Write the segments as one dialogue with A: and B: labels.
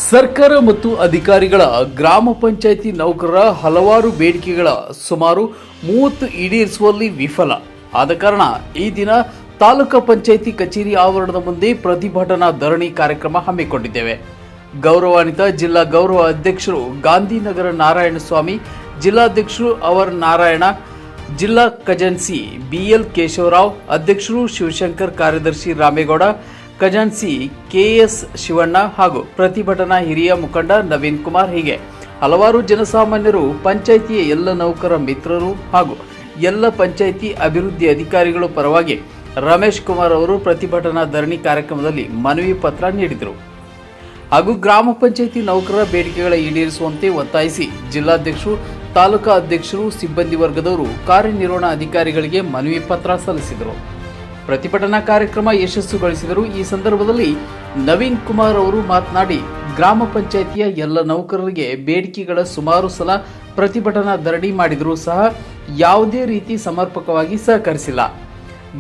A: ಸರ್ಕಾರ ಮತ್ತು ಅಧಿಕಾರಿಗಳ ಗ್ರಾಮ ಪಂಚಾಯಿತಿ ನೌಕರರ ಹಲವಾರು ಬೇಡಿಕೆಗಳ ಸುಮಾರು 30 ಈಡೇರಿಸುವಲ್ಲಿ ವಿಫಲ ಆದ ಕಾರಣ ಈ ದಿನ ತಾಲೂಕು ಪಂಚಾಯಿತಿ ಕಚೇರಿ ಆವರಣದ ಮುಂದೆ ಪ್ರತಿಭಟನಾ ಧರಣಿ ಕಾರ್ಯಕ್ರಮ ಹಮ್ಮಿಕೊಂಡಿದ್ದೇವೆ. ಗೌರವಾನ್ವಿತ ಜಿಲ್ಲಾ ಗೌರವ ಅಧ್ಯಕ್ಷರು ಗಾಂಧಿನಗರ ನಾರಾಯಣಸ್ವಾಮಿ, ಜಿಲ್ಲಾಧ್ಯಕ್ಷರು ಅವರ್ ನಾರಾಯಣ, ಜಿಲ್ಲಾ ಖಜಾನ್ಸಿ ಬಿಎಲ್ ಕೇಶವರಾವ್, ಅಧ್ಯಕ್ಷರು ಶಿವಶಂಕರ್, ಕಾರ್ಯದರ್ಶಿ ರಾಮೇಗೌಡ, ಖಜಾನ್ಸಿ ಕೆಎಸ್ ಶಿವಣ್ಣ ಹಾಗೂ ಪ್ರತಿಭಟನಾ ಹಿರಿಯ ಮುಖಂಡ ನವೀನ್ ಕುಮಾರ್ ಹೀಗೆ ಹಲವಾರು ಜನಸಾಮಾನ್ಯರು, ಪಂಚಾಯಿತಿಯ ಎಲ್ಲ ನೌಕರ ಮಿತ್ರರು ಹಾಗೂ ಎಲ್ಲ ಪಂಚಾಯಿತಿ ಅಭಿವೃದ್ಧಿ ಅಧಿಕಾರಿಗಳು ಪರವಾಗಿ ರಮೇಶ್ ಕುಮಾರ್ ಅವರು ಪ್ರತಿಭಟನಾ ಧರಣಿ ಕಾರ್ಯಕ್ರಮದಲ್ಲಿ ಮನವಿ ಪತ್ರ ನೀಡಿದರು. ಹಾಗೂ ಗ್ರಾಮ ಪಂಚಾಯಿತಿ ನೌಕರರ ಬೇಡಿಕೆಗಳ ಈಡೇರಿಸುವಂತೆ ಒತ್ತಾಯಿಸಿ ಜಿಲ್ಲಾಧ್ಯಕ್ಷರು, ತಾಲೂಕಾ ಅಧ್ಯಕ್ಷರು, ಸಿಬ್ಬಂದಿ ವರ್ಗದವರು ಕಾರ್ಯನಿರ್ವಹಣಾ ಅಧಿಕಾರಿಗಳಿಗೆ ಮನವಿ ಪತ್ರ ಸಲ್ಲಿಸಿದರು. ಪ್ರತಿಭಟನಾ ಕಾರ್ಯಕ್ರಮ ಯಶಸ್ಸುಗೊಳಿಸಿದರು. ಈ ಸಂದರ್ಭದಲ್ಲಿ ನವೀನ್ ಕುಮಾರ್ ಅವರು ಮಾತನಾಡಿ, ಗ್ರಾಮ ಪಂಚಾಯಿತಿಯ ಎಲ್ಲ ನೌಕರರಿಗೆ ಬೇಡಿಕೆಗಳ ಸುಮಾರು ಸಲ ಪ್ರತಿಭಟನಾ ಧರಣಿ ಮಾಡಿದರೂ ಸಹ ಯಾವುದೇ ರೀತಿ ಸಮರ್ಪಕವಾಗಿ ಸಹಕರಿಸಿಲ್ಲ.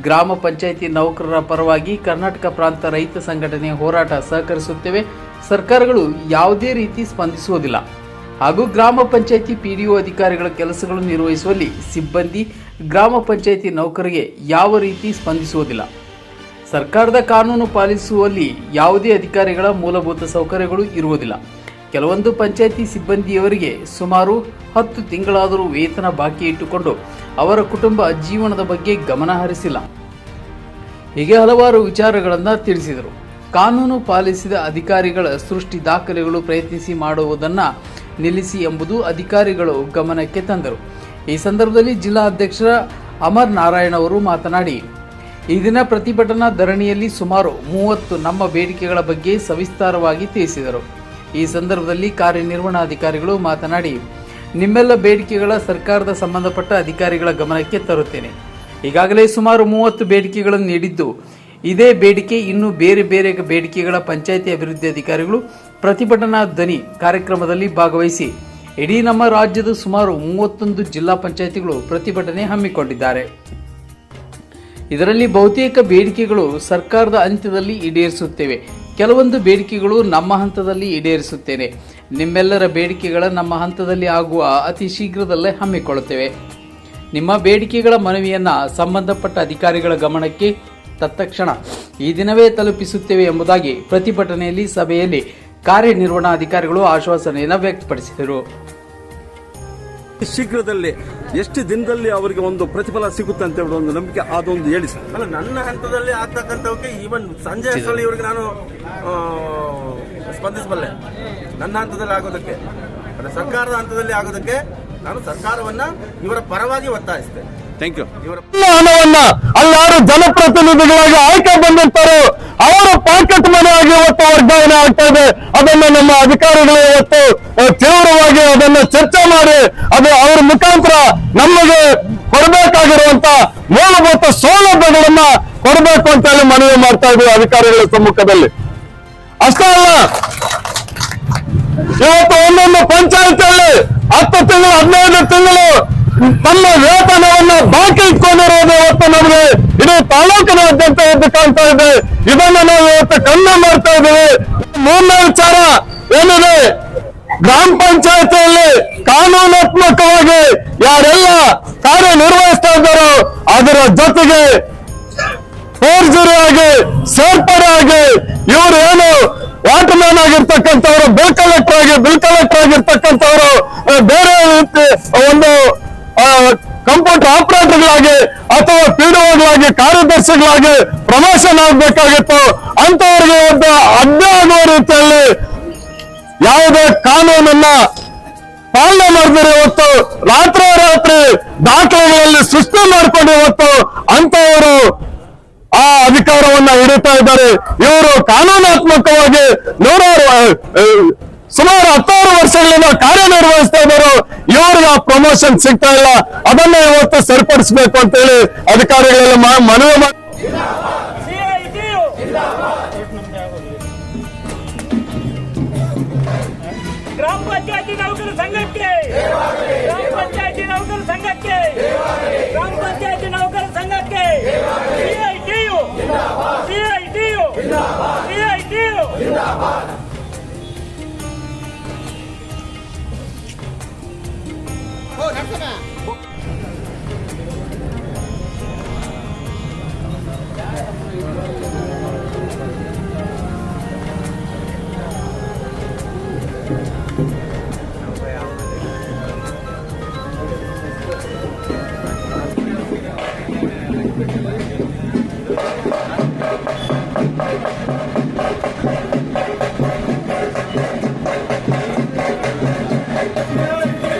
A: ಗ್ರಾಮ ಪಂಚಾಯಿತಿ ನೌಕರರ ಪರವಾಗಿ ಕರ್ನಾಟಕ ಪ್ರಾಂತ ರೈತ ಸಂಘಟನೆ ಹೋರಾಟ ಸಹಕರಿಸುತ್ತೇವೆ. ಸರ್ಕಾರಗಳು ಯಾವುದೇ ರೀತಿ ಸ್ಪಂದಿಸುವುದಿಲ್ಲ ಹಾಗೂ ಗ್ರಾಮ ಪಂಚಾಯಿತಿ ಪಿಡಿಒ ಅಧಿಕಾರಿಗಳ ಕೆಲಸಗಳು ನಿರ್ವಹಿಸುವಲ್ಲಿ ಸಿಬ್ಬಂದಿ, ಗ್ರಾಮ ಪಂಚಾಯಿತಿ ನೌಕರರಿಗೆ ಯಾವ ರೀತಿ ಸ್ಪಂದಿಸುವುದಿಲ್ಲ. ಸರ್ಕಾರದ ಕಾನೂನು ಪಾಲಿಸುವಲ್ಲಿ ಯಾವುದೇ ಅಧಿಕಾರಿಗಳ ಮೂಲಭೂತ ಸೌಕರ್ಯಗಳು ಇರುವುದಿಲ್ಲ. ಕೆಲವೊಂದು ಪಂಚಾಯಿತಿ ಸಿಬ್ಬಂದಿಯವರಿಗೆ ಸುಮಾರು 10 ತಿಂಗಳಾದರೂ ವೇತನ ಬಾಕಿ ಇಟ್ಟುಕೊಂಡು ಅವರ ಕುಟುಂಬ ಜೀವನದ ಬಗ್ಗೆ ಗಮನ ಹರಿಸಿಲ್ಲ. ಹೀಗೆ ಹಲವಾರು ವಿಚಾರಗಳನ್ನು ತಿಳಿಸಿದರು. ಕಾನೂನು ಪಾಲಿಸಿದ ಅಧಿಕಾರಿಗಳ ಸೃಷ್ಟಿ ದಾಖಲೆಗಳು ಪ್ರಯತ್ನಿಸಿ ಮಾಡುವುದನ್ನು ನಿಲ್ಲಿಸಿ ಎಂಬುದು ಅಧಿಕಾರಿಗಳು ಗಮನಕ್ಕೆ ತಂದರು. ಈ ಸಂದರ್ಭದಲ್ಲಿ ಜಿಲ್ಲಾ ಅಧ್ಯಕ್ಷರ ಅಮರ್ ನಾರಾಯಣ ಅವರು ಮಾತನಾಡಿ, ಈ ದಿನ ಪ್ರತಿಭಟನಾ ಧರಣಿಯಲ್ಲಿ ಸುಮಾರು 30 ನಮ್ಮ ಬೇಡಿಕೆಗಳ ಬಗ್ಗೆ ಸವಿಸ್ತಾರವಾಗಿ ತಿಳಿಸಿದರು. ಈ ಸಂದರ್ಭದಲ್ಲಿ ಕಾರ್ಯನಿರ್ವಹಣಾಧಿಕಾರಿಗಳು ಮಾತನಾಡಿ, ನಿಮ್ಮೆಲ್ಲ ಬೇಡಿಕೆಗಳ ಸರ್ಕಾರದ ಸಂಬಂಧಪಟ್ಟ ಅಧಿಕಾರಿಗಳ ಗಮನಕ್ಕೆ ತರುತ್ತೇನೆ. ಈಗಾಗಲೇ ಸುಮಾರು 30 ಬೇಡಿಕೆಗಳನ್ನು ನೀಡಿದ್ದು, ಇದೇ ಬೇಡಿಕೆ ಇನ್ನೂ ಬೇರೆ ಬೇರೆ ಬೇಡಿಕೆಗಳ ಪಂಚಾಯಿತಿ ಅಭಿವೃದ್ಧಿ ಅಧಿಕಾರಿಗಳು ಪ್ರತಿಭಟನಾ ಧ್ವನಿ ಕಾರ್ಯಕ್ರಮದಲ್ಲಿ ಭಾಗವಹಿಸಿ ಇಡೀ ನಮ್ಮ ರಾಜ್ಯದ ಸುಮಾರು 31 ಜಿಲ್ಲಾ ಪಂಚಾಯಿತಿಗಳು ಪ್ರತಿಭಟನೆ ಹಮ್ಮಿಕೊಂಡಿದ್ದಾರೆ. ಇದರಲ್ಲಿ ಬಹುತೇಕ ಬೇಡಿಕೆಗಳು ಸರ್ಕಾರದ ಹಂತದಲ್ಲಿ ಈಡೇರಿಸುತ್ತೇವೆ, ಕೆಲವೊಂದು ಬೇಡಿಕೆಗಳು ನಮ್ಮ ಹಂತದಲ್ಲಿ ಈಡೇರಿಸುತ್ತೇನೆ. ನಿಮ್ಮೆಲ್ಲರ ಬೇಡಿಕೆಗಳ ನಮ್ಮ ಹಂತದಲ್ಲಿ ಆಗುವ ಅತಿ ಶೀಘ್ರದಲ್ಲೇ ಹಮ್ಮಿಕೊಳ್ಳುತ್ತೇವೆ. ನಿಮ್ಮ ಬೇಡಿಕೆಗಳ ಮನವಿಯನ್ನ ಸಂಬಂಧಪಟ್ಟ ಅಧಿಕಾರಿಗಳ ಗಮನಕ್ಕೆ ತತ್ಕ್ಷಣ ಈ ದಿನವೇ ತಲುಪಿಸುತ್ತೇವೆ ಎಂಬುದಾಗಿ ಪ್ರತಿಭಟನೆಯಲ್ಲಿ ಸಭೆಯಲ್ಲಿ ಕಾರ್ಯನಿರ್ವಹಣಾಧಿಕಾರಿಗಳು ಆಶ್ವಾಸನೆಯನ್ನು ವ್ಯಕ್ತಪಡಿಸಿದರು.
B: ಶೀಘ್ರದಲ್ಲಿ ಎಷ್ಟು ದಿನದಲ್ಲಿ ಅವರಿಗೆ ಒಂದು ಪ್ರತಿಫಲ ಸಿಗುತ್ತೆ ಅಂತ ಹೇಳಿ ಒಂದು ನಂಬಿಕೆ ಅದೊಂದು ಹೇಳಿ ಸರ್.
C: ಅಲ್ಲ, ನನ್ನ ಹಂತದಲ್ಲಿ ಆಗ್ತಕ್ಕಂಥವಕ್ಕೆ ಈವನ್ ಸಂಜೆ ಅಷ್ಟರಲ್ಲಿ ಇವರಿಗೆ ನಾನು ಸ್ಪಂದಿಸಬಲ್ಲೆ. ನನ್ನ ಹಂತದಲ್ಲಿ ಆಗೋದಕ್ಕೆ, ಸರ್ಕಾರದ ಹಂತದಲ್ಲಿ ಆಗೋದಕ್ಕೆ ನಾನು ಸರ್ಕಾರವನ್ನ ಇವರ ಪರವಾಗಿ ಒತ್ತಾಯಿಸ್ತೇನೆ.
B: Thank you.
D: ಹಣವನ್ನ ಅಲ್ಲಾರು ಜನಪ್ರತಿನಿಧಿಗಳಾಗಿ ಆಯ್ಕೆ ಬಂದಿರ್ತಾರೋ ಅವರ ಪಾಕೆಟ್ ಮನೆಯಾಗಿ ಇವತ್ತು ವರ್ಗಾವಣೆ ಆಗ್ತಾ ಇದೆ. ಅದನ್ನ ನಮ್ಮ ಅಧಿಕಾರಿಗಳು ಇವತ್ತು ತೀವ್ರವಾಗಿ ಅದನ್ನ ಚರ್ಚೆ ಮಾಡಿ ಅದು ಅವ್ರ ಮುಖಾಂತರ ನಮಗೆ ಕೊಡಬೇಕಾಗಿರುವಂತ ಮೂಲಭೂತ ಸೌಲಭ್ಯಗಳನ್ನ ಕೊಡಬೇಕು ಅಂತ ಹೇಳಿ ಮನವಿ ಮಾಡ್ತಾ ಇದ್ದೀವಿ ಅಧಿಕಾರಿಗಳ ಸಮ್ಮುಖದಲ್ಲಿ. ಅಷ್ಟೇ ಅಲ್ಲ, ಇವತ್ತು ಒಂದೊಂದು ಪಂಚಾಯತಿಯಲ್ಲಿ 10 ತಿಂಗಳು 15 ತಿಂಗಳು ತಮ್ಮ ವೇತನವನ್ನ ಬಾಕಿ ಇಟ್ಕೊಂಡಿರೋದು ಇವತ್ತು ನಮಗೆ ಇಡೀ ತಾಲೂಕಿನಾದ್ಯಂತ ಎದ್ದು ಕಾಣ್ತಾ ಇದೆ. ಇದನ್ನ ನಾವು ಇವತ್ತು ಕನ್ನ ಮಾಡ್ತಾ ಇದ್ದೀವಿ. ಮೂರನೇ ವಿಚಾರ ಏನಿದೆ, ಗ್ರಾಮ ಪಂಚಾಯತಿಯಲ್ಲಿ ಕಾನೂನಾತ್ಮಕವಾಗಿ ಯಾರೆಲ್ಲ ಕಾರ್ಯನಿರ್ವಹಿಸ್ತಾ ಇದ್ದಾರೋ ಅದರ ಜೊತೆಗೆ ಫೋರ್ಜರಿ ಆಗಿ ಸೇರ್ಪಡೆ ಆಗಿ ಇವರು ಏನು ವಾಟರ್ ಮ್ಯಾನ್ ಆಗಿರ್ತಕ್ಕಂಥವ್ರು, ಬಿಲ್ ಕಲೆಕ್ಟರ್ ಆಗಿರ್ತಕ್ಕಂಥವ್ರು, ಬೇರೆ ರೀತಿ ಒಂದು ಕಂಪ್ಯೂಟರ್ ಆಪರೇಟರ್ಗಳಾಗಿ ಅಥವಾ ಪಿಡಿಒಗಳಾಗಿ, ಕಾರ್ಯದರ್ಶಿಗಳಾಗಿ ಪ್ರಮೋಷನ್ ಆಗಬೇಕಾಗಿತ್ತು. ಅಂತವರಿಗೆ ಒಂದು ಅಡ್ಡಿ ಆಗುವ ರೀತಿಯಲ್ಲಿ ಯಾವುದೇ ಕಾನೂನನ್ನ ಪಾಲನೆ ಮಾಡಿದ್ರೆ ಇವತ್ತು ರಾತ್ರಿ ದಾಖಲೆಗಳಲ್ಲಿ ಸೃಷ್ಟಿ ಮಾಡಿಕೊಂಡು ಇವತ್ತು ಅಂತವರು ಆ ಅಧಿಕಾರವನ್ನ ಹಿಡಿತಾ ಇದ್ದಾರೆ. ಇವರು ಕಾನೂನಾತ್ಮಕವಾಗಿ ಸುಮಾರು 16 ವರ್ಷಗಳಿಂದ ಕಾರ್ಯನಿರ್ವಹಿಸ್ತಾ ಇದ್ದಾರೆ. ಇವರಿಗೆ ಆ ಪ್ರಮೋಷನ್ ಸಿಗ್ತಾ ಇಲ್ಲ. ಅದನ್ನ ಇವತ್ತು ಸರಿಪಡಿಸಬೇಕು ಅಂತ ಹೇಳಿ ಅಧಿಕಾರಿಗಳೆಲ್ಲ ಮನವಿ ಮಾಡಿ
E: ಗ್ರಾಮ ಪಂಚಾಯತಿ ನೌಕರ ಸಂಘಕ್ಕೆ, ಗ್ರಾಮ ಪಂಚಾಯತಿ ನೌಕರ ಸಂಘಕ್ಕೆ, ಗ್ರಾಮ ಪಂಚಾಯತಿ ನೌಕರ ಸಂಘಕ್ಕೆ CITU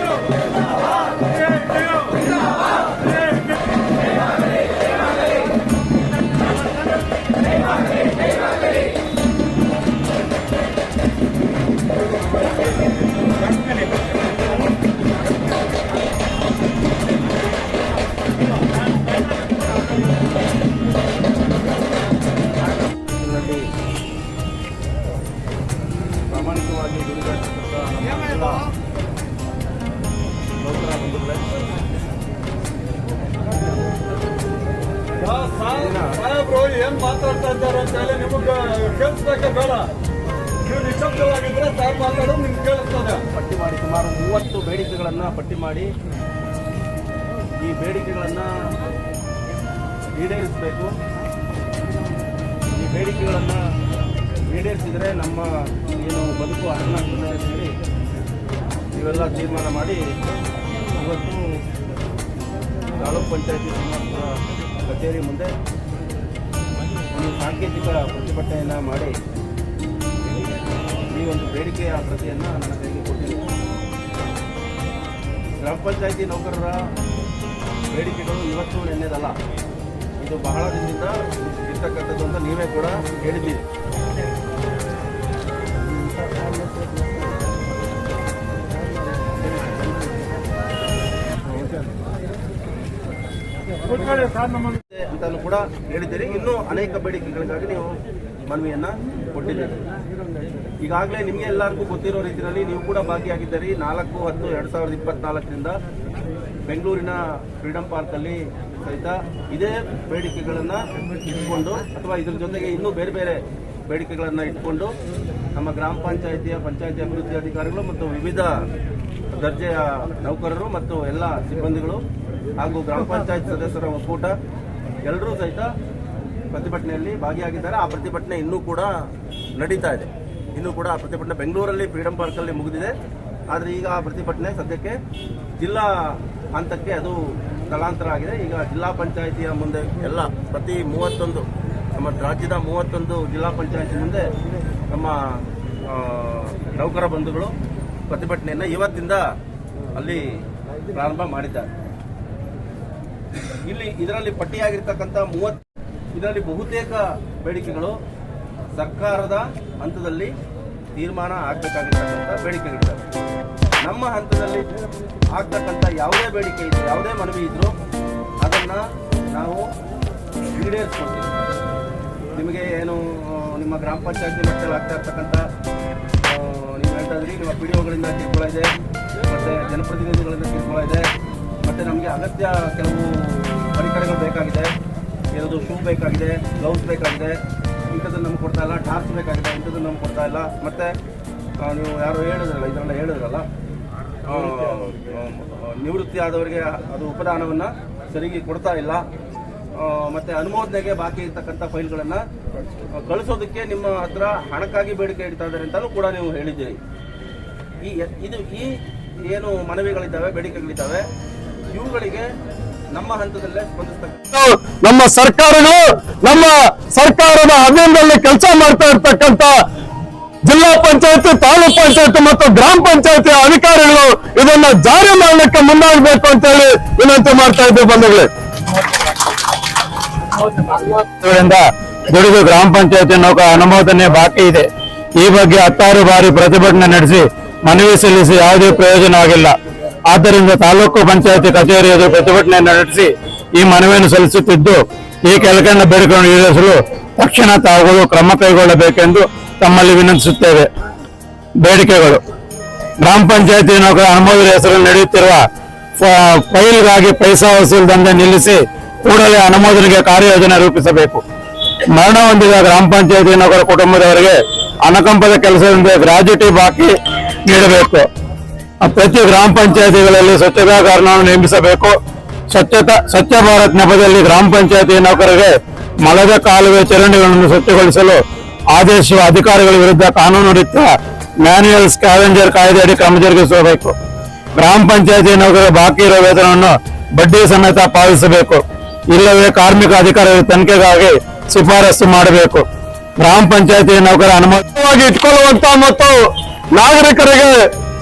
D: ಏನ್ ಮಾತಾಡ್ತಾ ಇದ್ದಾರೆ ಅಂತ ಹೇಳಿ ನಿಮಗೆ ಕೇಳಿಸ್ಬೇಕೆ ಬೇಡ? ನೀವು ನಿಶಬ್ದವಾಗಿದ್ರೆ ತಾವು ಮಾತಾಡೋದು ನಿಮ್ಗೆ ಕೇಳಿಸ್ತದೆ.
C: ಪಟ್ಟಿ ಮಾಡಿ ಸುಮಾರು 30 ಬೇಡಿಕೆಗಳನ್ನು ಪಟ್ಟಿ ಮಾಡಿ ಈ ಬೇಡಿಕೆಗಳನ್ನು ಈಡೇರಿಸಬೇಕು. ಈ ಬೇಡಿಕೆಗಳನ್ನು ಈಡೇರಿಸಿದರೆ ನಮ್ಮ ಏನು ಬದುಕು ಹಸನಾಗ್ತದೆ ಅಂತ ಹೇಳಿ ಇವೆಲ್ಲ ತೀರ್ಮಾನ ಮಾಡಿ ಇವತ್ತು ತಾಲೂಕು ಪಂಚಾಯತಿ ಕಚೇರಿ ಮುಂದೆ ಒಂದು ಸಾಂಕೇತಿಕ ಪ್ರತಿಭಟನೆಯನ್ನು ಮಾಡಿ ಈ ಒಂದು ಬೇಡಿಕೆಯ ಪ್ರತಿಯನ್ನು ನನ್ನ ಕೈಗೆ ಕೊಟ್ಟಿದ್ದೀನಿ. ಗ್ರಾಮ ಪಂಚಾಯತಿ ನೌಕರರ ಬೇಡಿಕೆಗಳು ಇವತ್ತು ನೆನ್ನೆದಲ್ಲ, ಇದು ಬಹಳ ದಿನದಿಂದ ಇರ್ತಕ್ಕಂಥದ್ದು ಅಂತ ನೀವೇ ಕೂಡ ಹೇಳಿದ್ದೀರಿ. ಅಂತಾನು ಕೂಡ ಹೇಳಿದ್ದೀರಿ. ಇನ್ನೂ ಅನೇಕ ಬೇಡಿಕೆಗಳಿಗಾಗಿ ನೀವು ಮನವಿಯನ್ನ ಕೊಟ್ಟಿದ್ದೀರಿ. ಈಗಾಗಲೇ ನಿಮಗೆ ಎಲ್ಲರಿಗೂ ಗೊತ್ತಿರೋ ರೀತಿಯಲ್ಲಿ ನೀವು ಕೂಡ ಭಾಗಿಯಾಗಿದ್ದೀರಿ. 4/10/2024 ಬೆಂಗಳೂರಿನ ಫ್ರೀಡಂ ಪಾರ್ಕಲ್ಲಿ ಸಹಿತ ಇದೇ ಬೇಡಿಕೆಗಳನ್ನು ಇಟ್ಕೊಂಡು ಅಥವಾ ಇದ್ರ ಜೊತೆಗೆ ಇನ್ನೂ ಬೇರೆ ಬೇರೆ ಬೇಡಿಕೆಗಳನ್ನು ಇಟ್ಕೊಂಡು ನಮ್ಮ ಗ್ರಾಮ ಪಂಚಾಯಿತಿಯ ಪಂಚಾಯಿತಿ ಅಭಿವೃದ್ಧಿ ಅಧಿಕಾರಿಗಳು ಮತ್ತು ವಿವಿಧ ದರ್ಜೆಯ ನೌಕರರು ಮತ್ತು ಎಲ್ಲ ಸಿಬ್ಬಂದಿಗಳು ಹಾಗೂ ಗ್ರಾಮ ಪಂಚಾಯತ್ ಸದಸ್ಯರ ಒಕ್ಕೂಟ ಎಲ್ಲರೂ ಸಹಿತ ಪ್ರತಿಭಟನೆಯಲ್ಲಿ ಭಾಗಿಯಾಗಿದ್ದಾರೆ. ಆ ಪ್ರತಿಭಟನೆ ಇನ್ನೂ ಕೂಡ ನಡೀತಾ ಇದೆ. ಇನ್ನೂ ಕೂಡ ಆ ಪ್ರತಿಭಟನೆ ಬೆಂಗಳೂರಲ್ಲಿ ಫ್ರೀಡಂ ಪಾರ್ಕಲ್ಲಿ ಮುಗಿದಿದೆ. ಆದರೆ ಈಗ ಆ ಪ್ರತಿಭಟನೆ ಸದ್ಯಕ್ಕೆ ಜಿಲ್ಲಾ ಹಂತಕ್ಕೆ ಅದು ಸ್ಥಳಾಂತರ ಆಗಿದೆ. ಈಗ ಜಿಲ್ಲಾ ಪಂಚಾಯಿತಿಯ ಮುಂದೆ ಎಲ್ಲ ಪ್ರತಿ 31 ನಮ್ಮ ರಾಜ್ಯದ 31 ಜಿಲ್ಲಾ ಪಂಚಾಯಿತಿ ಮುಂದೆ ನಮ್ಮ ನೌಕರ ಬಂಧುಗಳು ಪ್ರತಿಭಟನೆಯನ್ನು ಇವತ್ತಿಂದ ಅಲ್ಲಿ ಪ್ರಾರಂಭ ಮಾಡಿದ್ದಾರೆ. ಇದರಲ್ಲಿ ಪಟ್ಟಿಯಾಗಿರ್ತಕ್ಕಂಥ 30 ಇದರಲ್ಲಿ ಬಹುತೇಕ ಬೇಡಿಕೆಗಳು ಸರ್ಕಾರದ ಹಂತದಲ್ಲಿ ತೀರ್ಮಾನ ಆಗಬೇಕಾಗಿರ್ತಕ್ಕಂಥ ಬೇಡಿಕೆಗಳಿದ್ದಾವೆ. ನಮ್ಮ ಹಂತದಲ್ಲಿ ಆಗ್ತಕ್ಕಂಥ ಯಾವುದೇ ಬೇಡಿಕೆ ಇದ್ರು, ಯಾವುದೇ ಮನವಿ ಇದ್ರು ಅದನ್ನು ನಾವು ಈಡೇರಿಸ್ಕೊಡ್ತೀವಿ. ನಿಮಗೆ ಏನು ನಿಮ್ಮ ಗ್ರಾಮ ಪಂಚಾಯತಿ ಮಟ್ಟದಲ್ಲಿ ಆಗ್ತಾ ಇರ್ತಕ್ಕಂಥ ನೀವು ಹೇಳ್ತಾ ಇದ್ರಿ, ನಿಮ್ಮ PDOಗಳಿಂದ ಕಿರುಕುಳ ಇದೆ, ಮತ್ತು ಜನಪ್ರತಿನಿಧಿಗಳಿಂದ ಕಿರುಕುಳ ಇದೆ, ಮತ್ತು ನಮಗೆ ಅಗತ್ಯ ಕೆಲವು ಪರಿಕರಗಳು ಬೇಕಾಗಿದೆ, ಏನದು ಶೂ ಬೇಕಾಗಿದೆ, ಗ್ಲೌಸ್ ಬೇಕಾಗಿದೆ, ಇಂಥದ್ದನ್ನು ನಮ್ಗೆ ಕೊಡ್ತಾ ಇಲ್ಲ, ಟಾರ್ಚ್ ಬೇಕಾಗಿದೆ, ಇಂಥದ್ದನ್ನು ನಮ್ಗೆ ಕೊಡ್ತಾ ಇಲ್ಲ, ಮತ್ತು ನೀವು ಯಾರು ಹೇಳಿದ್ರಲ್ಲ ಇದರೆಲ್ಲ ಹೇಳಿದ್ರಲ್ಲ ನಿವೃತ್ತಿ ಆದವರಿಗೆ ಅದು ಉಪದಾನವನ್ನು ಸರಿಗೆ ಕೊಡ್ತಾ ಇಲ್ಲ, ಮತ್ತು ಅನುಮೋದನೆಗೆ ಬಾಕಿ ಇರ್ತಕ್ಕಂಥ ಫೈಲ್ಗಳನ್ನು ಕಳಿಸೋದಕ್ಕೆ ನಿಮ್ಮ ಹತ್ರ ಹಣಕ್ಕಾಗಿ ಬೇಡಿಕೆ ಇಡ್ತಾ ಇದ್ದಾರೆ ಅಂತಲೂ ಕೂಡ ನೀವು ಹೇಳಿದ್ದೀರಿ. ಈ ಏನು ಮನವಿಗಳಿದ್ದಾವೆ, ಬೇಡಿಕೆಗಳಿದ್ದಾವೆ, ಇವುಗಳಿಗೆ ನಮ್ಮ ಹಂತದಲ್ಲೇ ಸ್ಪಂದಿಸ್ತಕ್ಕಂಥ
D: ನಮ್ಮ ಸರ್ಕಾರಗಳು ನಮ್ಮ ಸರ್ಕಾರದ ಅಧೀನದಲ್ಲಿ ಕೆಲಸ ಮಾಡ್ತಾ ಇರ್ತಕ್ಕಂಥ ಜಿಲ್ಲಾ ಪಂಚಾಯತಿ, ತಾಲೂಕ್ ಪಂಚಾಯತಿ ಮತ್ತು ಗ್ರಾಮ ಪಂಚಾಯತಿ ಅಧಿಕಾರಿಗಳು ಇದನ್ನ ಜಾರಿ ಮಾಡಲಿಕ್ಕೆ ಮುಂದಾಗಬೇಕು ಅಂತ ಹೇಳಿ ವಿನಂತಿ ಮಾಡ್ತಾ ಇದ್ದೇವೆ. ಬಂಧುಗಳೇ, ದುಡಿದು ಗ್ರಾಮ ಪಂಚಾಯತಿ ನೌಕರ ಅನುಮೋದನೆ ಬಾಕಿ ಇದೆ. ಈ ಬಗ್ಗೆ 16 ಬಾರಿ ಪ್ರತಿಭಟನೆ ನಡೆಸಿ ಮನವಿ ಸಲ್ಲಿಸಿ ಯಾವುದೇ ಪ್ರಯೋಜನವಾಗಿಲ್ಲ. ಆದ್ದರಿಂದ ತಾಲೂಕು ಪಂಚಾಯತಿ ಕಚೇರಿ ಎದುರು ಪ್ರತಿಭಟನೆ ನಡೆಸಿ ಈ ಮನವಿಯನ್ನು ಸಲ್ಲಿಸುತ್ತಿದ್ದು, ಈ ಕೆಳಕಂಡ ಬೇಡಿಕೆಗಳನ್ನು ಈಡೇರಿಸಲು ತಕ್ಷಣ ತಾವುಗಳು ಕ್ರಮ ಕೈಗೊಳ್ಳಬೇಕೆಂದು ತಮ್ಮಲ್ಲಿ ವಿನಂತಿಸುತ್ತೇವೆ. ಬೇಡಿಕೆಗಳು: ಗ್ರಾಮ ಪಂಚಾಯತಿ ನೌಕರ ಅನುಮೋದನೆ ಹೆಸರಲ್ಲಿ ನಡೆಯುತ್ತಿರುವ ಫೈಲ್ಗಾಗಿ ಪೈಸಾ ವಸೂಲು ದಂಧೆ ನಿಲ್ಲಿಸಿ ಕೂಡಲೇ ಅನುಮೋದನೆಗೆ ಕಾರ್ಯಯೋಜನೆ ರೂಪಿಸಬೇಕು. ಮರಣ ಹೊಂದಿದ ಗ್ರಾಮ ಪಂಚಾಯತಿ ನೌಕರ ಕುಟುಂಬದವರಿಗೆ ಅನುಕಂಪದ ಕೆಲಸದಿಂದ ಗ್ರಾಜ್ಯುಟಿ ಬಾಕಿ ನೀಡಬೇಕು. ಪ್ರತಿ ಗ್ರಾಮ ಪಂಚಾಯತಿಗಳಲ್ಲಿ ಸ್ವಚ್ಛತಾಗಾರನನ್ನು ನೇಮಿಸಬೇಕು. ಸ್ವಚ್ಛ ಭಾರತ್ ನೆಪದಲ್ಲಿ ಗ್ರಾಮ ಪಂಚಾಯತಿ ನೌಕರರಿಗೆ ಮಲದ ಕಾಲುವೆ ಚರಂಡಿಗಳನ್ನು ಸ್ವಚ್ಛಗೊಳಿಸಲು ಆದೇಶಿಸುವ ಅಧಿಕಾರಿಗಳ ವಿರುದ್ಧ ಕಾನೂನು ರೀತ್ಯ ಮ್ಯಾನ್ಯುಯಲ್ ಸ್ಕ್ಯಾವೆಂಜರ್ ಕಾಯ್ದೆಯಡಿ ಕ್ರಮ ಜರುಗಿಸಬೇಕು. ಗ್ರಾಮ ಪಂಚಾಯತಿ ನೌಕರರ ಬಾಕಿ ಇರುವ ವೇತನವನ್ನು ಬಡ್ಡಿ ಸಮೇತ ಪಾವತಿಸಬೇಕು. ಇಲ್ಲವೇ ಕಾರ್ಮಿಕ ಅಧಿಕಾರಿಗಳ ತನಿಖೆಗಾಗಿ ಶಿಫಾರಸು ಮಾಡಬೇಕು. ಗ್ರಾಮ ಪಂಚಾಯತಿ ನೌಕರ ಅನುಮೋದವಾಗಿ ಇಟ್ಕೊಳ್ಳುವಂತ ಮತ್ತು ನಾಗರಿಕರಿಗೆ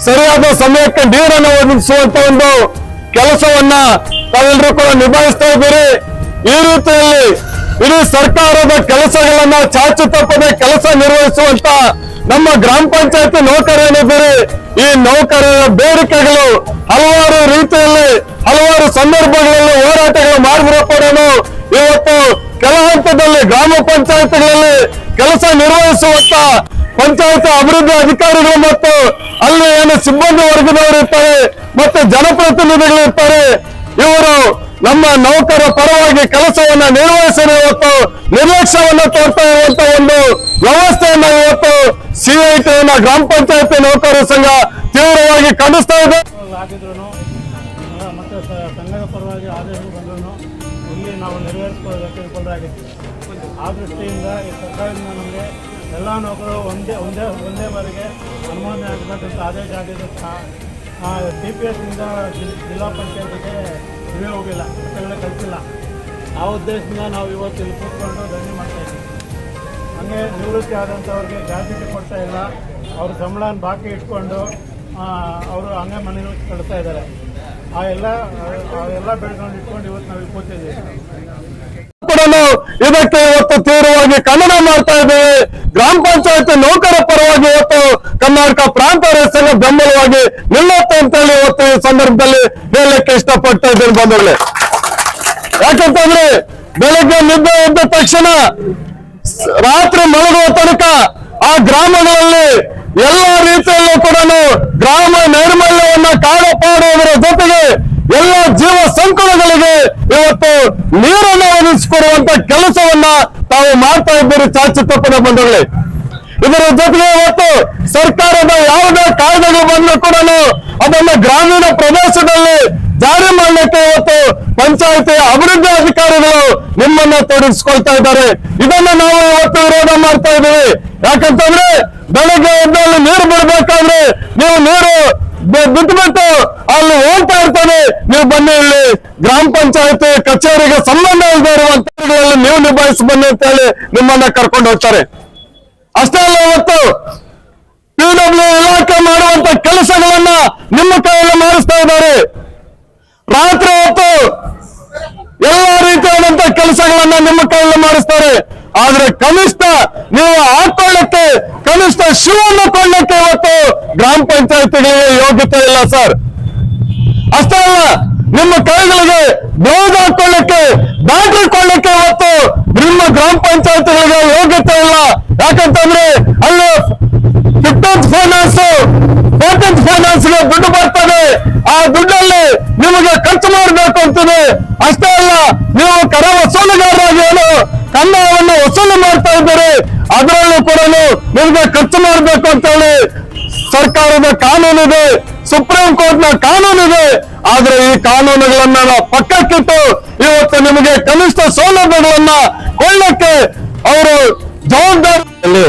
D: ಸರಿಯಾದ ಸಮಯಕ್ಕೆ ನೀರನ್ನು ಒದಗಿಸುವಂತ ಒಂದು ಕೆಲಸವನ್ನ ತಾವೆಲ್ಲರೂ ಕೂಡ ನಿಭಾಯಿಸ್ತಾ ಇದ್ದೀರಿ. ಈ ರೀತಿಯಲ್ಲಿ ಇಡೀ ಸರ್ಕಾರದ ಕೆಲಸಗಳನ್ನ ಚಾಚು ತಪ್ಪದೆ ಕೆಲಸ ನಿರ್ವಹಿಸುವಂತ ನಮ್ಮ ಗ್ರಾಮ ಪಂಚಾಯತಿ ನೌಕರೇನಿದ್ದೀರಿ, ಈ ನೌಕರರ ಬೇಡಿಕೆಗಳು ಹಲವಾರು ರೀತಿಯಲ್ಲಿ ಹಲವಾರು ಸಂದರ್ಭಗಳಲ್ಲಿ ಹೋರಾಟಗಳು ಮಾಡಿದ್ರು ಕೂಡ ಇವತ್ತು ಕೆಲ ಹಂತದಲ್ಲಿ ಗ್ರಾಮ ಪಂಚಾಯತಿಗಳಲ್ಲಿ ಕೆಲಸ ನಿರ್ವಹಿಸುವಂತ ಪಂಚಾಯತ್ ಅಭಿವೃದ್ಧಿ ಅಧಿಕಾರಿಗಳು ಮತ್ತು ಅಲ್ಲಿ ಏನು ಸಿಬ್ಬಂದಿ ವರ್ಗದವರು ಇರ್ತಾರೆ ಮತ್ತು ಜನಪ್ರತಿನಿಧಿಗಳು ಇರ್ತಾರೆ, ಇವರು ನಮ್ಮ ನೌಕರ ಪರವಾಗಿ ಕೆಲಸವನ್ನ ನಿರ್ವಹಿಸಲು ಇವತ್ತು ನಿರ್ಲಕ್ಷ್ಯವನ್ನ ತೋರ್ತಾ ಇರುವಂತ ಒಂದು ವ್ಯವಸ್ಥೆಯನ್ನ ಇವತ್ತು ಸಿಐಟಿನ ಗ್ರಾಮ ಪಂಚಾಯತಿ ನೌಕರರ ಸಂಘ ತೀವ್ರವಾಗಿ ಖಂಡಿಸ್ತಾ ಇದೆ.
F: ಆಗಿದ್ರು ಮತ್ತು ಸಂಘದ ಪರವಾಗಿ ಆದೇಶ ಬಂದರೂ ಇಲ್ಲಿ ನಾವು ನೆರವೇರಿಸಿಕೊಳ್ಳಬೇಕು ವಿಫಲರಾಗಿದ್ದೀವಿ. ಆ ದೃಷ್ಟಿಯಿಂದ ಈ ಸರ್ಕಾರದಿಂದ ನಮಗೆ ಎಲ್ಲ ನೌಕರರು ಒಂದೇ ಬಾರಿಗೆ ಅನುಮೋದನೆ ಆಗಬೇಕಂತ ಆದೇಶ ಆಗಿದೆ. TPSನಿಂದ ಜಿಲ್ಲಾ ಪಂಚಾಯತಿಗೆ ಇವೇ ಹೋಗಿಲ್ಲ, ಮತಗಳೇ ಕಳಿಸಿಲ್ಲ. ಆ ಉದ್ದೇಶದಿಂದ ನಾವು ಇವತ್ತು ಇಲ್ಲಿ ಕೂತ್ಕೊಂಡು ಧರಣಿ ಮಾಡ್ತಾ ಇದ್ದೀವಿ. ಹಾಗೆ ನಿವೃತ್ತಿ ಆದಂಥವ್ರಿಗೆ ಗ್ರಾಚ್ಯುಟಿ ಕೊಡ್ತಾ ಇಲ್ಲ, ಅವ್ರ ಸಂಬಳನ ಬಾಕಿ ಇಟ್ಕೊಂಡು ಅವರು ಹಂಗೆ ಮನೆಗೆ ಕಳಿಸ್ತಾ ಇದ್ದಾರೆ. ಆ ಎಲ್ಲ ಬೆಳೆಗಳನ್ನು ಇಟ್ಕೊಂಡು ಇವತ್ತು ನಾವು ಕೂತಿದ್ದೀವಿ.
D: ಇದಕ್ಕೆ ಇವತ್ತು ತೀವ್ರವಾಗಿ ಖಂಡನೆ ಮಾಡ್ತಾ ಇದ್ದೀವಿ. ಗ್ರಾಮ ಪಂಚಾಯತಿ ನೌಕರ ಪರವಾಗಿ ಇವತ್ತು ಕರ್ನಾಟಕ ಪ್ರಾಂತ ರೈತ ಸಂಘ ಬೆಂಬಲವಾಗಿ ನಿಲ್ಲುತ್ತೆ ಅಂತೇಳಿ ಇವತ್ತು ಈ ಸಂದರ್ಭದಲ್ಲಿ ಹೇಳಲಿಕ್ಕೆ ಇಷ್ಟಪಡ್ತಾ ಇದ್ದೀನಿ ಬಂಧುಗಳೇ. ಯಾಕಂತಂದ್ರೆ ಬೆಳಗ್ಗೆ ನಿದ್ದೆ ಎದ್ದ ತಕ್ಷಣ ರಾತ್ರಿ ಮಲಗುವ ತನಕ ಆ ಗ್ರಾಮಗಳಲ್ಲಿ ಎಲ್ಲ ರೀತಿಯಲ್ಲೂ ಕೂಡ ಗ್ರಾಮ ನೈರ್ಮಲ್ಯವನ್ನ ಕಾಪಾಡುವುದರ ಜೊತೆಗೆ ಎಲ್ಲ ಜೀವ ಸಂಕುಲಗಳಿಗೆ ಇವತ್ತು ನೀರನ್ನು ಒದಗಿಸಿಕೊಡುವಂತ ಕೆಲಸವನ್ನ ತಾವು ಮಾಡ್ತಾ ಇದ್ದೀರಿ ಚಾಚಿತ್ತಪ್ಪನ ಬಂಧುಗಳೇ. ಇದರ ಜೊತೆಗೆ ಇವತ್ತು ಸರ್ಕಾರದ ಯಾವುದೇ ಕಾಯ್ದೆಗಳು ಬಂದರೂ ಕೂಡ ಅದನ್ನು ಗ್ರಾಮೀಣ ಪ್ರದೇಶದಲ್ಲಿ ಜಾರಿ ಮಾಡಲಿಕ್ಕೆ ಇವತ್ತು ಪಂಚಾಯತಿ ಅಭಿವೃದ್ಧಿ ಅಧಿಕಾರಿಗಳು ನಿಮ್ಮನ್ನ ತೊಡಗಿಸ್ಕೊಳ್ತಾ ಇದ್ದಾರೆ. ಇದನ್ನ ನಾವು ಇವತ್ತು ವಿರೋಧ ಮಾಡ್ತಾ ಇದ್ದೀವಿ. ಯಾಕಂತಂದ್ರೆ ಬೆಳಗ್ಗೆ ಎದ್ದಲ್ಲಿ ನೀರು ಬಿಡಬೇಕಾದ್ರೆ ನೀವು ನೀರು ಬಿಟ್ಟು ಅಲ್ಲಿ ಹೋಗ್ತಾ ಇರ್ತಾನೆ, ನೀವು ಬನ್ನಿ ಇಲ್ಲಿ ಗ್ರಾಮ ಪಂಚಾಯತಿ ಕಚೇರಿಗೆ ಸಂಬಂಧ ಇಲ್ಲದೆ ಇರುವಂತ ನೀವು ನಿಭಾಯಿಸಿ ಬನ್ನಿ ಅಂತ ಹೇಳಿ ನಿಮ್ಮನ್ನ ಕರ್ಕೊಂಡು ಹೋಗ್ತಾರೆ. ಅಷ್ಟೇ ಅಲ್ಲ, ಇವತ್ತು PW ಇಲಾಖೆ ಮಾಡುವಂತ ಕೆಲಸಗಳನ್ನ ನಿಮ್ಮ ಕೈಯಲ್ಲಿ ಮಾಡಿಸ್ತಾ ಇದ್ದಾರೆ. ರಾತ್ರಿ ಹೊತ್ತು ಎಲ್ಲ ರೀತಿಯಾದಂತ ಕೆಲಸಗಳನ್ನ ನಿಮ್ಮ ಕೈಯಲ್ಲಿ ಮಾಡಿಸ್ತಾರೆ. ಆದ್ರೆ ಕನಿಷ್ಠ ನೀವು ಹಾಕೊಳ್ಳಕ್ಕೆ ಕನಿಷ್ಠ ಶೂವನ್ನು ಕೊಳ್ಳಕ್ಕೆ ಇವತ್ತು ಗ್ರಾಮ ಪಂಚಾಯತಿಗಳಿಗೆ ಯೋಗ್ಯತೆ ಇಲ್ಲ ಸರ್. ಅಷ್ಟೇ ಅಲ್ಲ, ನಿಮ್ಮ ಕೈಗಳಿಗೆ ಬ್ಲೌಸ್ ಹಾಕೊಳ್ಳಕ್ಕೆ ಬ್ಯಾಟ್ರಿ ಕೊಳ್ಳಕ್ಕೆ ಇವತ್ತು ನಿಮ್ಮ ಗ್ರಾಮ ಪಂಚಾಯತಿಗಳಿಗೆ ಯೋಗ್ಯತೆ ಇಲ್ಲ. ಯಾಕಂತಂದ್ರೆ ಅಲ್ಲಿ 15th ಫೈನಾನ್ಸ್ 14th ಫೈನಾನ್ಸ್ಗೆ ದುಡ್ಡು ಬರ್ತದೆ. ಆ ದುಡ್ಡಲ್ಲಿ ನಿಮಗೆ ಖರ್ಚು ಮಾಡಬೇಕು ಅಂತಿದೆ. ಅಷ್ಟೇ ಅಲ್ಲ, ನೀವು ಕರ ವಸೂಲಿಗಾರರಾಗಿ ಏನು ಕಂದಾಯವನ್ನು ವಸೂಲಿ ಮಾಡ್ತಾ ಇದ್ದೀರಿ, ಅದರಲ್ಲೂ ಕೂಡ ನಿಮಗೆ ಖರ್ಚು ಮಾಡಬೇಕು ಅಂತ ಹೇಳಿ ಸರ್ಕಾರದ ಕಾನೂನಿದೆ, ಸುಪ್ರೀಂ ಕೋರ್ಟ್ನ ಕಾನೂನಿದೆ. ಆದ್ರೆ ಈ ಕಾನೂನುಗಳನ್ನ ಪಕ್ಕಕ್ಕಿಟ್ಟು ಇವತ್ತು ನಿಮಗೆ ಕನಿಷ್ಠ ಸೌಲಭ್ಯಗಳನ್ನ ಕೊಳ್ಳಕ್ಕೆ ಅವರು ಜವಾಬ್ದಾರಿಯಲ್ಲಿ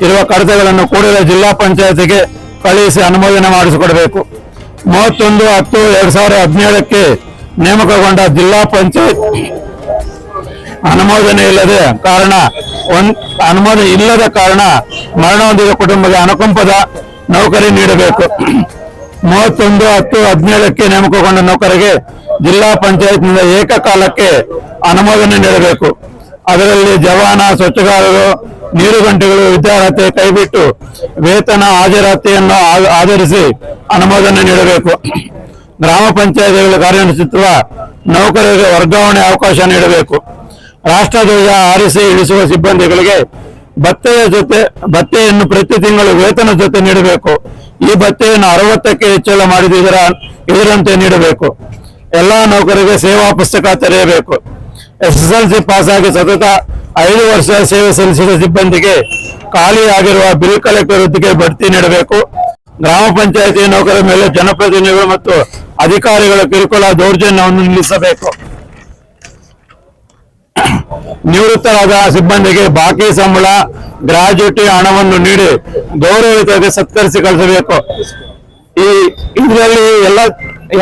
G: ಇರುವ ಕಡತಗಳನ್ನು ಕೂಡಲೇ ಜಿಲ್ಲಾ ಪಂಚಾಯತಿಗೆ ಕಳುಹಿಸಿ ಅನುಮೋದನೆ ಮಾಡಿಸಿಕೊಡಬೇಕು. 31/10/2017ಕ್ಕೆ ನೇಮಕಗೊಂಡ ಜಿಲ್ಲಾ ಪಂಚಾಯತ್ ಅನುಮೋದನೆ ಇಲ್ಲದ ಕಾರಣ ಮರಣ ಹೊಂದಿದ ಕುಟುಂಬಕ್ಕೆ ಅನುಕಂಪದ ನೌಕರಿ ನೀಡಬೇಕು. 31/10/17ಕ್ಕೆ ನೇಮಕಗೊಂಡ ನೌಕರಿಗೆ ಜಿಲ್ಲಾ ಪಂಚಾಯತ್ನಿಂದ ಏಕಕಾಲಕ್ಕೆ ಅನುಮೋದನೆ ನೀಡಬೇಕು. ಅದರಲ್ಲಿ ಜವಾನ, ಸ್ವಚ್ಛಗಾರರು, ನೀರುಗಂಟೆಗಳು ವಿದ್ಯಾರ್ಹತೆ ಕೈಬಿಟ್ಟು ವೇತನ ಹಾಜರಾತಿಯನ್ನು ಆಧರಿಸಿ ಅನುಮೋದನೆ ನೀಡಬೇಕು. ಗ್ರಾಮ ಪಂಚಾಯತಿಗಳು ಕಾರ್ಯನಿರ್ವಹಿಸುತ್ತಿರುವ ನೌಕರರಿಗೆ ವರ್ಗಾವಣೆ ಅವಕಾಶ ನೀಡಬೇಕು. ರಾಷ್ಟ್ರಧ್ವಜ ಹಾರಿಸಿ ಇಳಿಸುವ ಸಿಬ್ಬಂದಿಗಳಿಗೆ ಭತ್ಯೆಯನ್ನು ಪ್ರತಿ ತಿಂಗಳು ವೇತನ ಜೊತೆ ನೀಡಬೇಕು. ಈ ಭತ್ಯೆಯನ್ನು 60ಕ್ಕೆ ಹೆಚ್ಚಳ ಮಾಡಿದ ಇದರಂತೆ ನೀಡಬೇಕು. ಎಲ್ಲಾ ನೌಕರರಿಗೆ ಸೇವಾ ಪುಸ್ತಕ ತೆರೆಯಬೇಕು. SSLC ಪಾಸಾಗಿ ಸತತ 5 ವರ್ಷ ಸೇವೆ ಸಲ್ಲಿಸಿದ ಸಿಬ್ಬಂದಿಗೆ ಖಾಲಿ ಆಗಿರುವ ಬಿಲ್ ಕಲೆಕ್ಟರ್ ಹುದ್ದೆಗೆ ಬಡ್ತಿ ನೀಡಬೇಕು. ಗ್ರಾಮ ಪಂಚಾಯತಿ ನೌಕರರ ಮೇಲೆ ಜನಪ್ರತಿನಿಧಿಗಳು ಮತ್ತು ಅಧಿಕಾರಿಗಳ ಕಿರುಕುಳ ದೌರ್ಜನ್ಯವನ್ನು ನಿಲ್ಲಿಸಬೇಕು. ನಿವೃತ್ತರಾದ ಸಿಬ್ಬಂದಿಗೆ ಬಾಕಿ ಸಂಬಳ, ಗ್ರಾಚ್ಯುಟಿ ಹಣವನ್ನು ನೀಡಿ ಗೌರವಯುತವಾಗಿ ಸತ್ಕರಿಸಿ ಕಳಿಸಬೇಕು. ಇದರಲ್ಲಿ ಎಲ್ಲ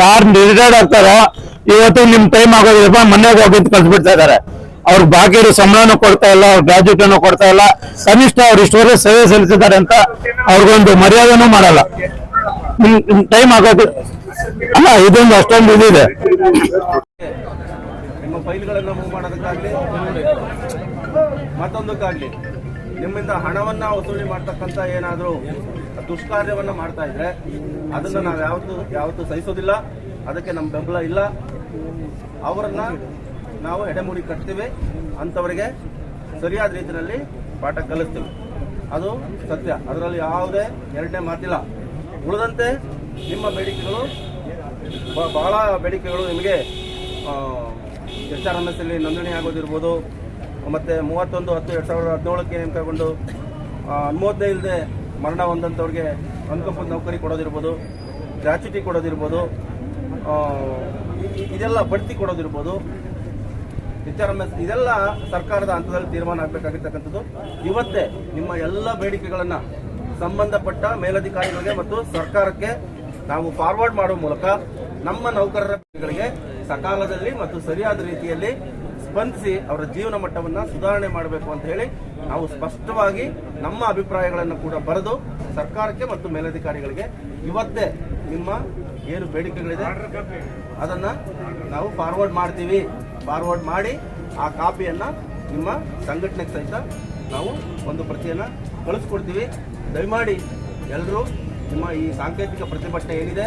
G: ಯಾರು ರಿಟೈರ್ಡ್ ಆಗ್ತಾರೋ ಇವತ್ತು ನಿಮ್ ಟೈಮ್ ಆಗೋದಿಲ್ಲಪ್ಪ ಮನೆಗೆ ಹೋಗಿ ಕಳ್ಸಿಬಿಡ್ತಾ ಇದಾರೆ. ಅವ್ರ ಬಾಕಿ ಇರೋ ಸಂಬಳನೂ ಕೊಡ್ತಾ ಇಲ್ಲ, ಅವ್ರ ಗ್ರಾಚ್ಯುಟಿನೂ ಕೊಡ್ತಾ ಇಲ್ಲ. ಕನಿಷ್ಠ ಅವ್ರು ಇಷ್ಟವರೆಗೆ ಸೇವೆ ಸಲ್ಲಿಸಿದ್ದಾರೆ ಅಂತ ಅವ್ರಿಗೊಂದು ಮರ್ಯಾದೆನೂ ಮಾಡಲ್ಲ. ನಿಮ್ ಟೈಮ್ ಆಗೋದು ಅಲ್ಲ, ಇದೊಂದು ಅಷ್ಟೊಂದು ಇದಿದೆ.
C: ನಿಮ್ಮ ಫೈಲ್ಗಳನ್ನು ಮೂವ್ ಮಾಡೋದಕ್ಕಾಗ್ಲಿ ಮತ್ತೊಂದಕ್ಕಾಗ್ಲಿ ನಿಮ್ಮಿಂದ ಹಣವನ್ನ ವಸೂಲಿ ಮಾಡ್ತಕ್ಕಂಥ ಏನಾದರೂ ದುಷ್ಕಾರ್ಯವನ್ನ ಮಾಡ್ತಾ ಇದ್ರೆ ಅದನ್ನ ನಾವು ಯಾವತ್ತೂ ಸಹಿಸೋದಿಲ್ಲ. ಅದಕ್ಕೆ ನಮ್ಮ ಬೆಂಬಲ ಇಲ್ಲ. ಅವರನ್ನ ನಾವು ಎಡೆಮುಡಿ ಕಟ್ತೀವಿ, ಅಂಥವರಿಗೆ ಸರಿಯಾದ ರೀತಿಯಲ್ಲಿ ಪಾಠ ಕಲಿಸ್ತೀವಿ. ಅದು ಸತ್ಯ, ಅದರಲ್ಲಿ ಯಾವುದೇ ಎರಡನೇ ಮಾತಿಲ್ಲ. ಉಳಿದಂತೆ ನಿಮ್ಮ ಬೇಡಿಕೆಗಳು ಬಹಳ ಬೇಡಿಕೆಗಳು ನಿಮಗೆ HRMS ಅಲ್ಲಿ ನೋಂದಣಿ ಆಗೋದಿರ್ಬೋದು, ಮತ್ತು 31/10/2017ಕ್ಕೆ ನೇಮಕಗೊಂಡು ಅನುಮೋದನೆ ಇಲ್ಲದೆ ಮರಣ ಹೊಂದಂಥವ್ರಿಗೆ ಅನುಕಂಪದ ನೌಕರಿ ಕೊಡೋದಿರ್ಬೋದು, ಗ್ರಾಚ್ಯುಟಿ ಕೊಡೋದಿರ್ಬೋದು, ಇದೆಲ್ಲ ಬಡ್ತಿ ಕೊಡೋದಿರ್ಬೋದು, HRMS ಇದೆಲ್ಲ ಸರ್ಕಾರದ ಹಂತದಲ್ಲಿ ತೀರ್ಮಾನ ಆಗಬೇಕಾಗಿರ್ತಕ್ಕಂಥದ್ದು. ಇವತ್ತೇ ನಿಮ್ಮ ಎಲ್ಲ ಬೇಡಿಕೆಗಳನ್ನು ಸಂಬಂಧಪಟ್ಟ ಮೇಲಧಿಕಾರಿಗಳಿಗೆ ಮತ್ತು ಸರ್ಕಾರಕ್ಕೆ ನಾವು ಫಾರ್ವರ್ಡ್ ಮಾಡುವ ಮೂಲಕ ನಮ್ಮ ನೌಕರರ ಬೇಡಿಕೆಗಳಿಗೆ ಸಕಾಲದಲ್ಲಿ ಮತ್ತು ಸರಿಯಾದ ರೀತಿಯಲ್ಲಿ ಸ್ಪಂದಿಸಿ ಅವರ ಜೀವನ ಮಟ್ಟವನ್ನು ಸುಧಾರಣೆ ಮಾಡಬೇಕು ಅಂತ ಹೇಳಿ ನಾವು ಸ್ಪಷ್ಟವಾಗಿ ನಮ್ಮ ಅಭಿಪ್ರಾಯಗಳನ್ನು ಕೂಡ ಬರೆದು ಸರ್ಕಾರಕ್ಕೆ ಮತ್ತು ಮೇಲಧಿಕಾರಿಗಳಿಗೆ ಇವತ್ತೇ ನಿಮ್ಮ ಏನು ಬೇಡಿಕೆಗಳಿದೆ ಅದನ್ನು ನಾವು ಫಾರ್ವರ್ಡ್ ಮಾಡ್ತೀವಿ. ಫಾರ್ವರ್ಡ್ ಮಾಡಿ ಆ ಕಾಪಿಯನ್ನು ನಿಮ್ಮ ಸಂಘಟನೆಗೆ ಸಹಿತ ನಾವು ಒಂದು ಪ್ರತಿಯನ್ನು ಕಳಿಸ್ಕೊಡ್ತೀವಿ. ದಯಮಾಡಿ ಎಲ್ಲರೂ ನಿಮ್ಮ ಈ ಸಾಂಕೇತಿಕ ಪ್ರತಿಭಟನೆ ಏನಿದೆ